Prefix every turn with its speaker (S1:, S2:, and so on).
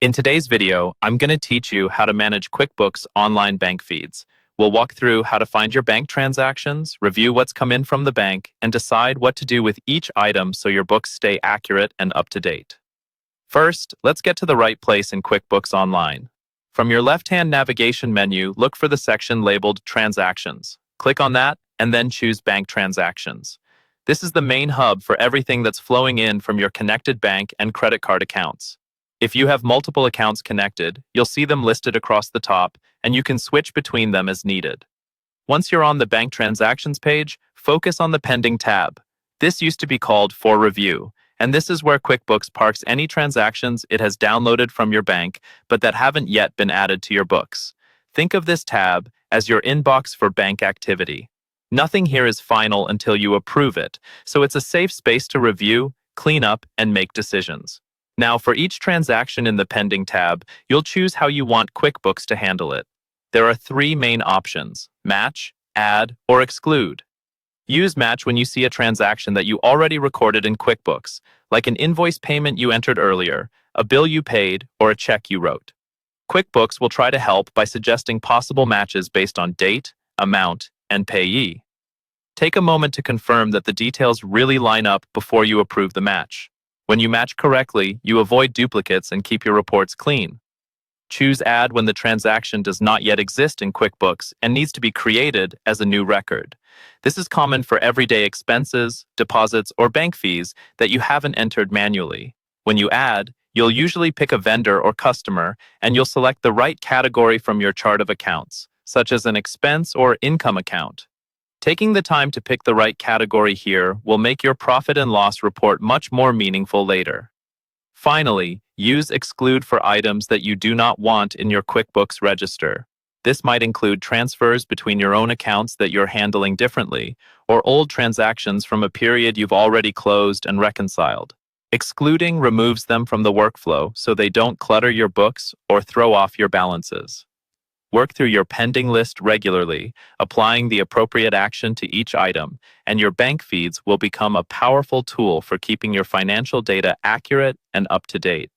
S1: In today's video, I'm going to teach you how to manage QuickBooks online bank feeds. We'll walk through how to find your bank transactions, review what's come in from the bank, and decide what to do with each item so your books stay accurate and up to date. First, let's get to the right place in QuickBooks Online. From your left-hand navigation menu, look for the section labeled Transactions. Click on that, and then choose Bank Transactions. This is the main hub for everything that's flowing in from your connected bank and credit card accounts. If you have multiple accounts connected, you'll see them listed across the top, and you can switch between them as needed. Once you're on the Bank Transactions page, focus on the Pending tab. This used to be called For Review, and this is where QuickBooks parks any transactions it has downloaded from your bank, but that haven't yet been added to your books. Think of this tab as your inbox for bank activity. Nothing here is final until you approve it, so it's a safe space to review, clean up, and make decisions. Now, for each transaction in the Pending tab, you'll choose how you want QuickBooks to handle it. There are three main options: Match, Add, or Exclude. Use Match when you see a transaction that you already recorded in QuickBooks, like an invoice payment you entered earlier, a bill you paid, or a check you wrote. QuickBooks will try to help by suggesting possible matches based on date, amount, and payee. Take a moment to confirm that the details really line up before you approve the match. When you match correctly, you avoid duplicates and keep your reports clean. Choose Add when the transaction does not yet exist in QuickBooks and needs to be created as a new record. This is common for everyday expenses, deposits, or bank fees that you haven't entered manually. When you add, you'll usually pick a vendor or customer, and you'll select the right category from your chart of accounts, such as an expense or income account. Taking the time to pick the right category here will make your profit and loss report much more meaningful later. Finally, use Exclude for items that you do not want in your QuickBooks register. This might include transfers between your own accounts that you're handling differently, or old transactions from a period you've already closed and reconciled. Excluding removes them from the workflow so they don't clutter your books or throw off your balances. Work through your pending list regularly, applying the appropriate action to each item, and your bank feeds will become a powerful tool for keeping your financial data accurate and up to date.